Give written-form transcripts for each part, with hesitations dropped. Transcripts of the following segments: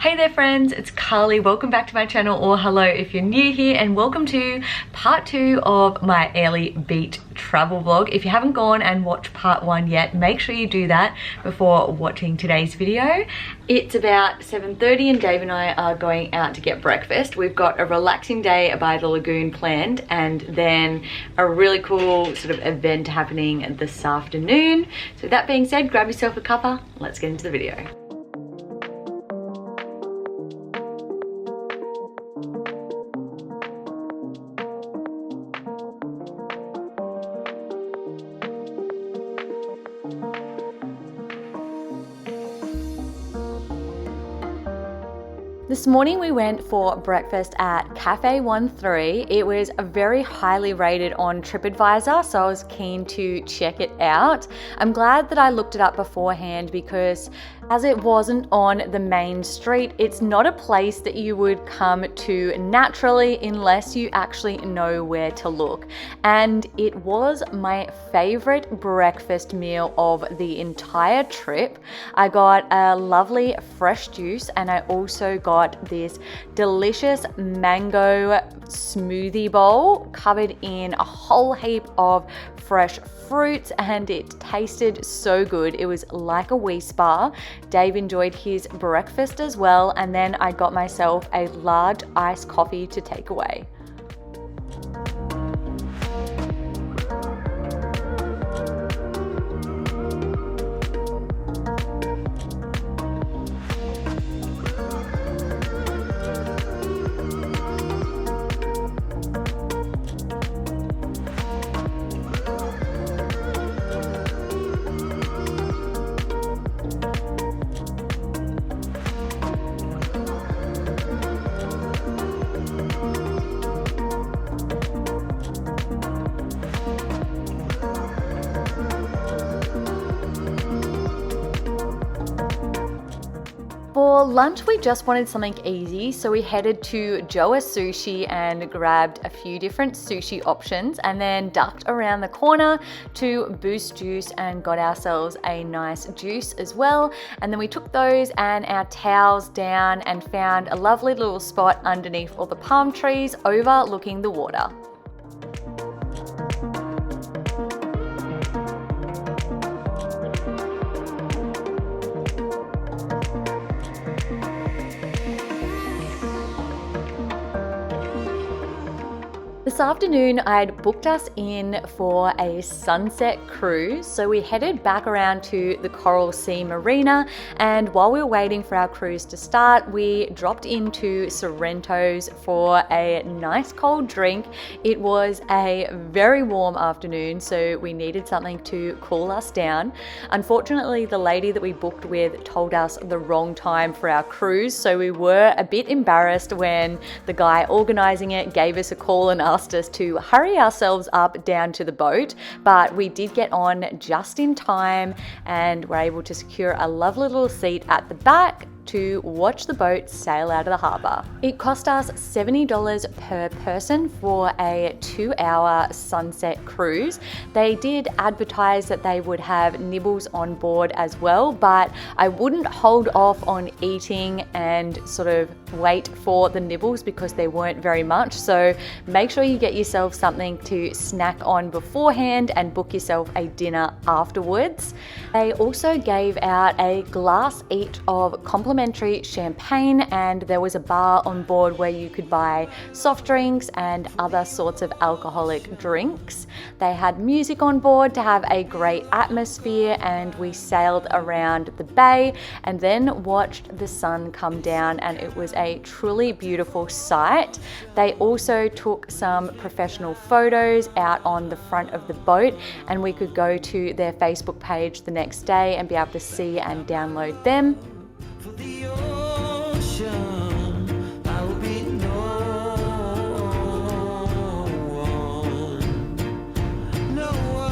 Hey there friends, it's Carly. Welcome back to my channel, or hello if you're new here, and welcome to part 2 of my Airlie Beach travel vlog. If you haven't gone and watched part 1 yet, make sure you do that before watching today's video. It's about 7:30 and Dave and I are going out to get breakfast. We've got a relaxing day by the lagoon planned and then a really cool sort of event happening this afternoon. So that being said, grab yourself a cuppa, let's get into the video. This morning we went for breakfast at Cafe 13. It was very highly rated on TripAdvisor, so I was keen to check it out. I'm glad that I looked it up beforehand because as it wasn't on the main street, it's not a place that you would come to naturally unless you actually know where to look. And it was my favorite breakfast meal of the entire trip. I got a lovely fresh juice and I also got this delicious mango smoothie bowl covered in a whole heap of fresh fruits, and it tasted so good. It was like a wee spa. Dave enjoyed his breakfast as well, and then I got myself a large iced coffee to take away. For lunch, we just wanted something easy, so we headed to Joa Sushi and grabbed a few different sushi options, and then ducked around the corner to Boost Juice and got ourselves a nice juice as well. And then we took those and our towels down and found a lovely little spot underneath all the palm trees overlooking the water. This afternoon, I'd booked us in for a sunset cruise, so we headed back around to the Coral Sea Marina, and while we were waiting for our cruise to start, we dropped into Sorrento's for a nice cold drink. It was a very warm afternoon, so we needed something to cool us down. Unfortunately, the lady that we booked with told us the wrong time for our cruise, so we were a bit embarrassed when the guy organizing it gave us a call and asked us to hurry ourselves up down to the boat, but we did get on just in time and were able to secure a lovely little seat at the back to watch the boat sail out of the harbour. It cost us $70 per person for a 2-hour sunset cruise. They did advertise that they would have nibbles on board as well, but I wouldn't hold off on eating and sort of wait for the nibbles because there weren't very much. So make sure you get yourself something to snack on beforehand and book yourself a dinner afterwards. They also gave out a glass each of complimentary champagne, and there was a bar on board where you could buy soft drinks and other sorts of alcoholic drinks. They had music on board to have a great atmosphere, and we sailed around the bay and then watched the sun come down, and it was a truly beautiful sight. They also took some professional photos out on the front of the boat, and we could go to their Facebook page the next day and be able to see and download them. For the ocean, I will be no one, no one.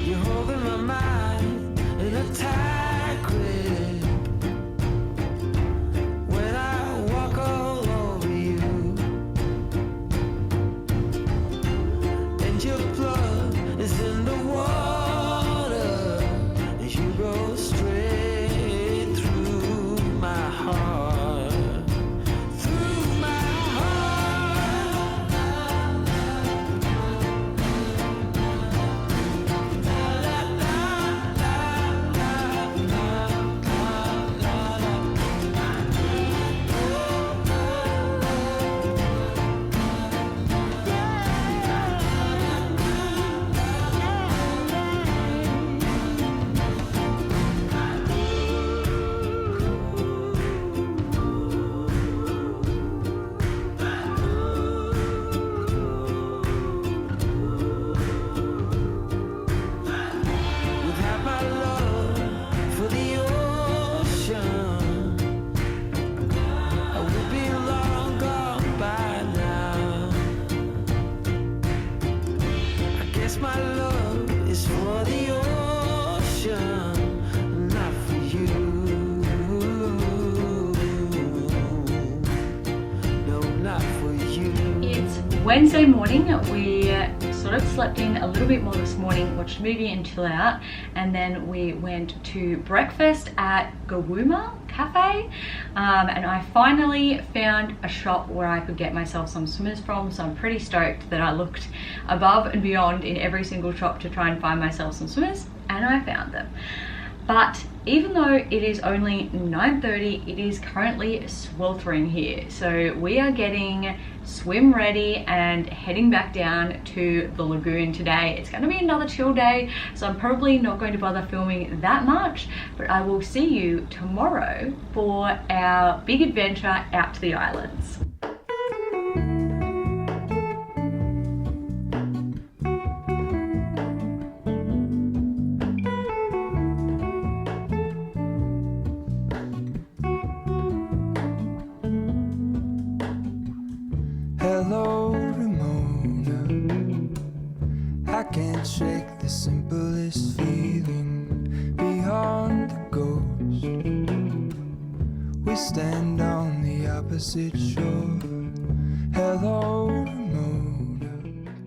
You're holding my mind in a tight grip. When I walk all over Wednesday morning, we sort of slept in a little bit more this morning, watched a movie and chill out, and then we went to breakfast at Gawuma Cafe, and I finally found a shop where I could get myself some swimmers from, so I'm pretty stoked that I looked above and beyond in every single shop to try and find myself some swimmers, and I found them. But even though it is only 9:30, it is currently sweltering here. So we are getting swim ready and heading back down to the lagoon today. It's going to be another chill day, so I'm probably not going to bother filming that much, but I will see you tomorrow for our big adventure out to the islands. Hello, Ramona. I can't shake the simplest feeling beyond the ghost. We stand on the opposite shore. Hello, Ramona.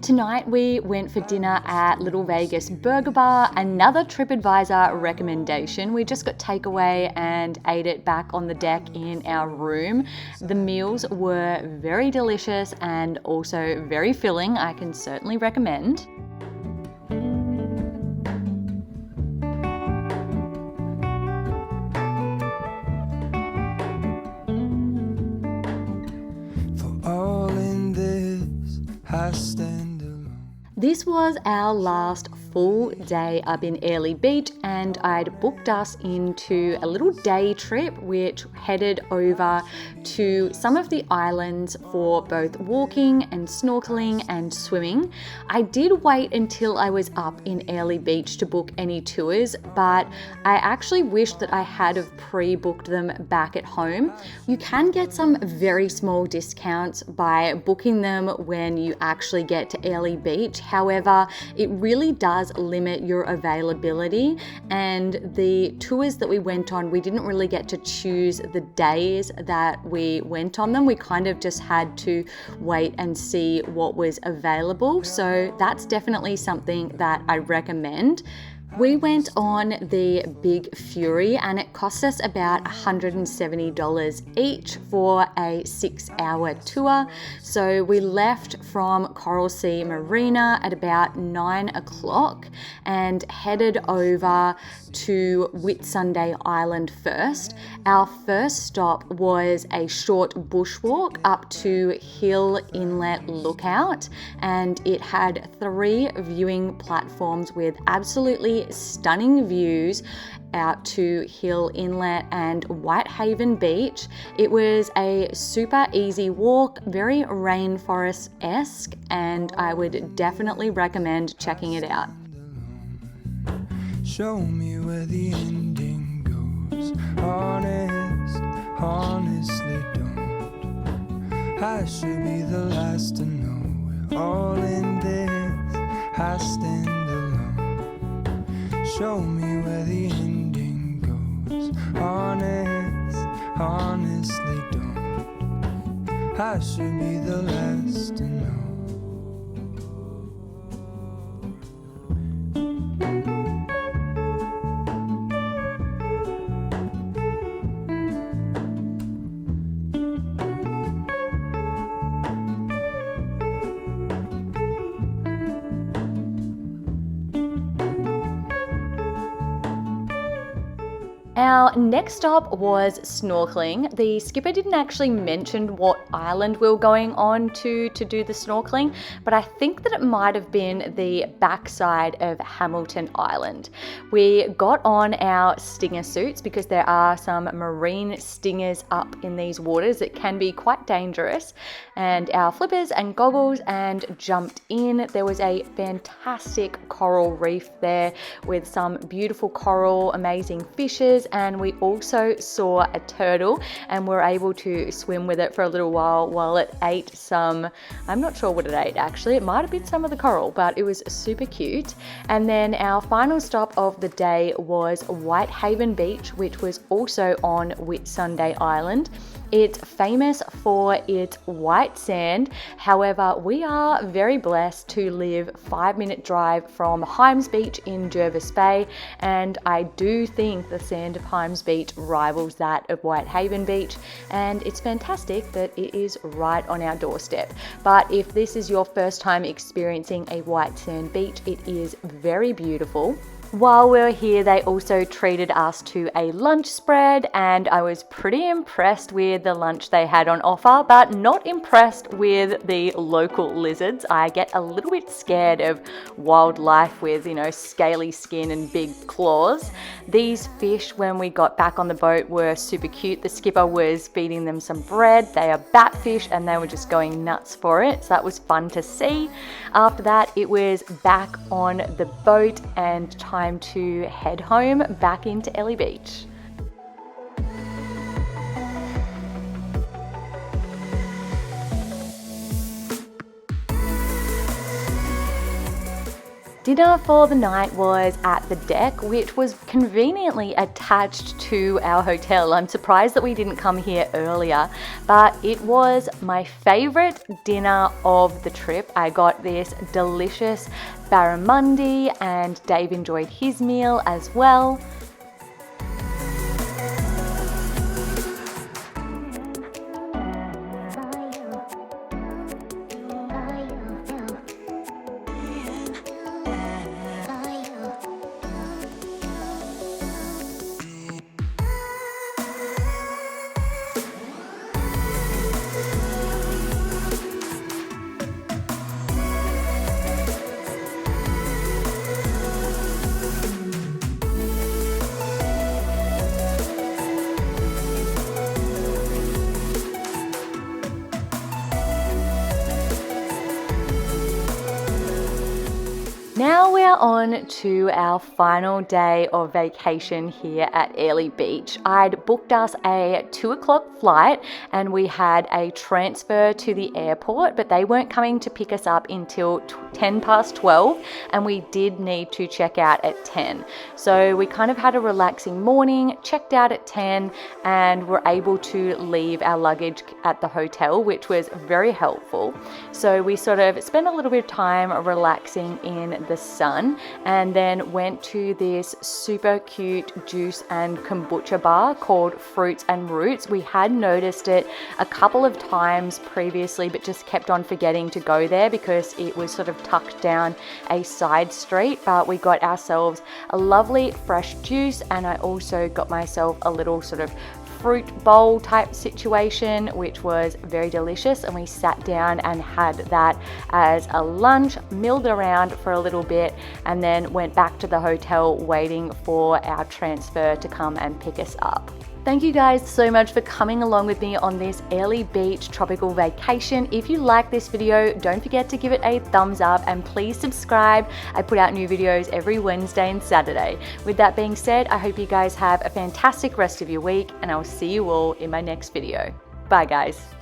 Tonight we went for dinner at Little Vegas Burger Bar, another TripAdvisor recommendation. We just got takeaway and ate it back on the deck in our room. The meals were very delicious and also very filling. I can certainly recommend. For all in this, I stand alone. This was our last full day up in Airlie Beach, and I'd booked us into a little day trip which headed over to some of the islands for both walking and snorkeling and swimming. I did wait until I was up in Airlie Beach to book any tours, but I actually wish that I had have pre-booked them back at home. You can get some very small discounts by booking them when you actually get to Airlie Beach. However, it really does limit your availability, and the tours that we went on, we didn't really get to choose the days that we went on them. We kind of just had to wait and see what was available, so that's definitely something that I recommend. We went on the Big Fury and it cost us about $170 each for a 6-hour tour. So we left from Coral Sea Marina at about 9 o'clock and headed over to Whitsunday Island first. Our first stop was a short bushwalk up to Hill Inlet Lookout, and it had 3 viewing platforms with absolutely stunning views out to Hill Inlet and Whitehaven Beach. It was a super easy walk, very rainforest-esque, and I would definitely recommend checking it out. Show me where the ending goes. Honestly don't. I should be the last to know. We're all in this. I stand alone. Show me where the ending goes. Honestly don't. I should be the last to know. Our next stop was snorkeling. The skipper didn't actually mention what island we were going on to do the snorkeling, but I think that it might have been the backside of Hamilton Island. We got on our stinger suits because there are some marine stingers up in these waters that can be quite dangerous, and our flippers and goggles, and jumped in. There was a fantastic coral reef there with some beautiful coral, amazing fishes, and we also saw a turtle and were able to swim with it for a little while it ate some, I'm not sure what it ate actually, it might have been some of the coral, but it was super cute. And then our final stop of the day was Whitehaven Beach, which was also on Whitsunday Island. It's famous for its white white sand. However, we are very blessed to live 5-minute drive from Hymes Beach in Jervis Bay, and I do think the sand of Hymes Beach rivals that of Whitehaven Beach, and it's fantastic that it is right on our doorstep. But if this is your first time experiencing a white sand beach, it is very beautiful. While we were here, they also treated us to a lunch spread, and I was pretty impressed with the lunch they had on offer, but not impressed with the local lizards. I get a little bit scared of wildlife with, scaly skin and big claws. These fish, when we got back on the boat, were super cute. The skipper was feeding them some bread. They are batfish, and they were just going nuts for it. So that was fun to see. After that, it was back on the boat and time to head home back into Airlie Beach. Dinner for the night was at the deck, which was conveniently attached to our hotel. I'm surprised that we didn't come here earlier, but it was my favorite dinner of the trip. I got this delicious barramundi, and Dave enjoyed his meal as well. Now we are on to our final day of vacation here at Airlie Beach. I'd booked us a 2 o'clock flight, and we had a transfer to the airport, but they weren't coming to pick us up until 10 past 12, and we did need to check out at 10. So we kind of had a relaxing morning, checked out at 10, and were able to leave our luggage at the hotel, which was very helpful. So we sort of spent a little bit of time relaxing in the sun, and then went to this super cute juice and kombucha bar called Fruits and Roots. We had noticed it a couple of times previously, but just kept on forgetting to go there because it was sort of tucked down a side street. But we got ourselves a lovely fresh juice, and I also got myself a little sort of fruit bowl type situation, which was very delicious, and we sat down and had that as a lunch, milled around for a little bit, and then went back to the hotel waiting for our transfer to come and pick us up. Thank you guys so much for coming along with me on this Airlie Beach tropical vacation. If you like this video, don't forget to give it a thumbs up, and please subscribe. I put out new videos every Wednesday and Saturday. With that being said, I hope you guys have a fantastic rest of your week, and I'll see you all in my next video. Bye guys.